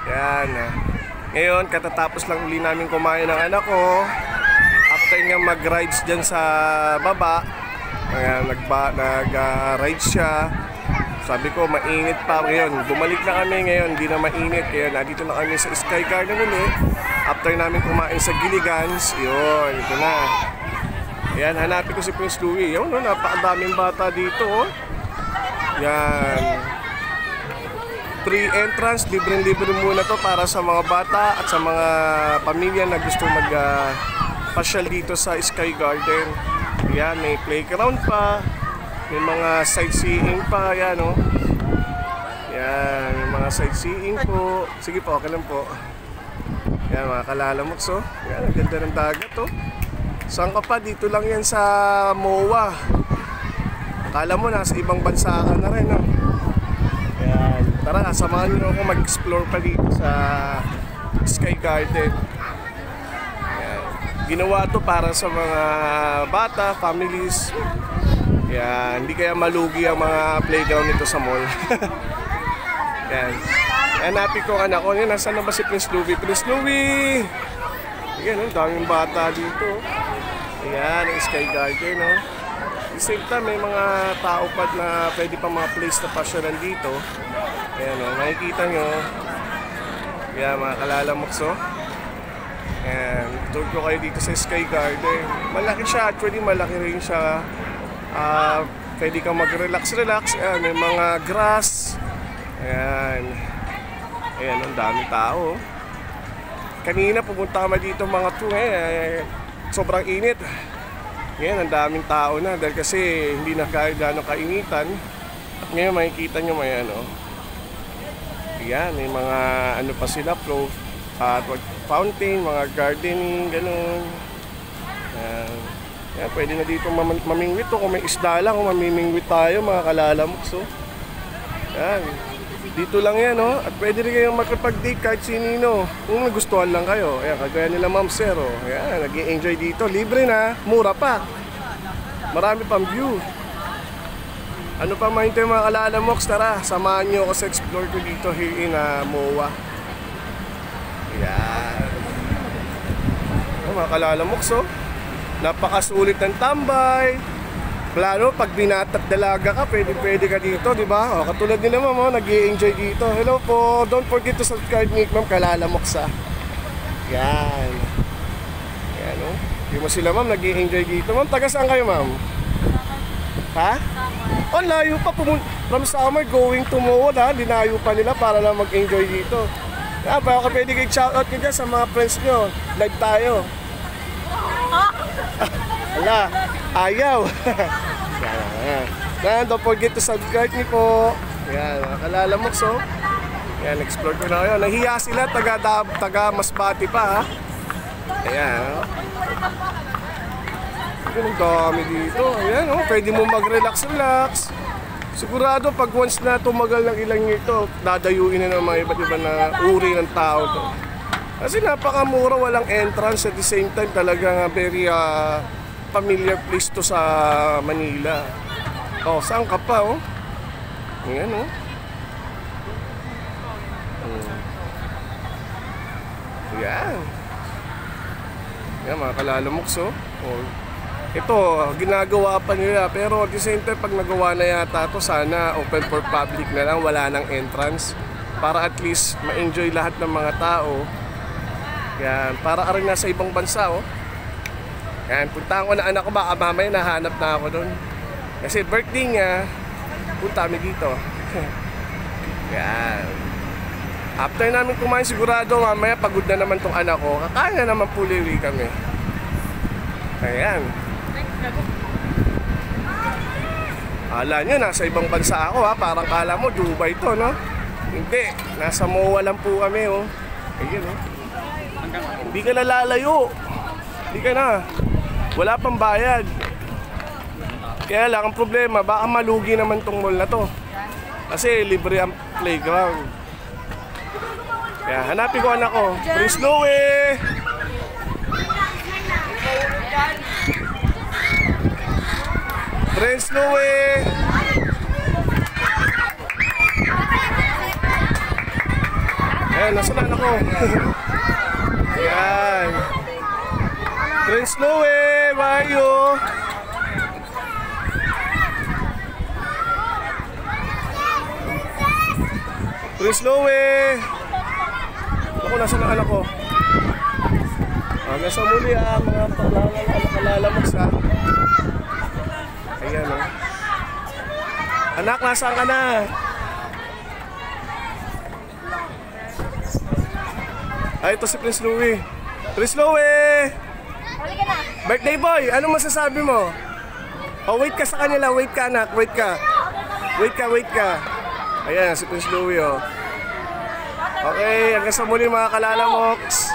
Yan. Ngayon, katatapos lang uli namin kumain ng anak ko. After nga mag-rides dyan sa baba, nag-ride siya. Sabi ko, mainit pa ngayon. Bumalik na kami ngayon, hindi na mainit. Kaya nandito na kami sa Sky Garden ulit. After namin kumain sa Gilligan's, yun, ito na. Yan, hanapin ko si Prince Louie. Yun, napakadaming bata dito. Yan. Free entrance, libre-libre muna to para sa mga bata at sa mga pamilya na gusto mag-pasyal dito sa Sky Garden. Yan, may playground pa. May mga sightseeing pa, yan o. Yan, may mga sightseeing po. Sige po, okay lang po. Yan, mga kalalamots o. Yan, ang ganda ng dagat o. Saan ka pa? Dito lang yan sa MOA. Akala mo, nasa ibang bansa ka na rin o. Yan, tara, samahan nyo ako mag-explore pa dito sa Sky Garden. Yan. Ginawa to para sa mga bata, families. Yan, hindi kaya malugi ang mga playground nito sa mall. Yan. Hanapin ko ang anak ko. Yan, nasaan na ba si Prince Louie? Prince Louie! Yan, daming bata dito. Ayan, ang Sky Garden, no? At the same time, may mga tao pa na pwede pa mga place na pasyalan dito. Ayan, no? Makikita nyo. Ayan, mga kalalamoks, no? Ayan, tour ko kayo dito sa Sky Garden. Malaki siya, actually malaki rin siya. Pwede kang mag-relax. Ayan, may mga grass. Ayan. Ayan, ang daming tao. Kanina pupunta kami dito mga 2 sobrang init. Ngayon, ang daming tao na dahil kasi hindi na gano'ng kainitan. At ngayon makikita nyo may ano. Ayan, may mga ano pa sila, fountain, mga gardening, gano'n. Ayan. Yan, pwede na dito mamingwit o kung may isda lang, mamimingwit tayo mga kalalamoks. So. Yan. Dito lang yan, oh. At pwede rin kayong makipag-date kahit sinino kung nagustuhan lang kayo. Ayan, kagaya nila Ma'am Zero. Ayan, nag-i-enjoy dito. Libre na, mura pa. Marami pang view. Ano pa mahintay mga kalalamoks? Tara, samahan nyo ako sa explore ko dito here in MOA. Ayan. Mga kalalamoks, oh. Napakasulit ng tambay. Plano, pag binata at dalaga ka, pwede ka dito, di ba? O, katulad nila ma'am, nag-i-enjoy dito. Hello po, don't forget to subscribe me, ma'am, Kalalamoks. Yan. Yan, o. Di mo sila ma'am, nag-i-enjoy dito. Ma'am, taga saan kayo ma'am? Ha? Oh, layo pa. From summer going to MOA, ha? Dinayo pa nila para lang mag-enjoy dito. Yan, baka pwede kayo shoutout nyo dyan sa mga friends nyo. Live tayo. Wala, ayaw. Yan, don't forget to subscribe niyo po. Yan, mga kalalamoks, oh. Yan, explore ko na kayo. Nahiya sila, taga Masbate pa, ha. Ayan, oh. Ang dami dito. Ayan, oh. Pwede mo mag-relax. Sigurado, pag once na tumagal ng ilang ito, dadayuin na ng mga iba't ibang na uri ng tao to. Kasi napakamura, walang entrance. At the same time, talagang very familiar place to sa Manila. Oh, saan ka pa, oh? Ayan, oh. Ayan. Ayan, mga kalalamoks, oh. Oh. Ito, ginagawa pa nila. Pero at the same time, pag nagawa na yata to, sana open for public na lang, wala nang entrance. Para at least ma-enjoy lahat ng mga tao. Yan, para rin nasa ibang bansa, oh. Yan, puntahan ko na anak ko, baka mamaya nahanap na ako doon. Kasi birthday niya, punta kami dito. Yan. After namin kumain, sigurado mamaya pagod na naman tong anak ko. Kakain na naman puliwi kami. Ayan. Ala nyo, nasa ibang bansa ako, ha. Parang kala mo, Dubai to, no? Hindi, nasa MOA lang po kami, oh. Ayan, oh. Hindi ka na lalayo. Hindi ka na. Wala pang bayad. Kaya lang ang problema, baka malugi naman tong mall na to. Kasi libre ang playground. Kaya hanapin ko anak ko. Prince Louie! Prince Louie! Ayan, nasa na ako. Ayan. Prince Louie, Mario. Prince Louie. Ako, nasa na anak ko. Hanggang sa muli mga kalalamas ha. Ayan o. Anak, nasaan ka na? Ay, ito si Prince Louie. Prince Louie! Birthday boy, ano masasabi mo? Oh, wait ka sa kanila, wait ka anak, wait ka. Wait ka. Ayan, si Prince Louie oh. Okay, hanggang sa muli mga kalalamoks.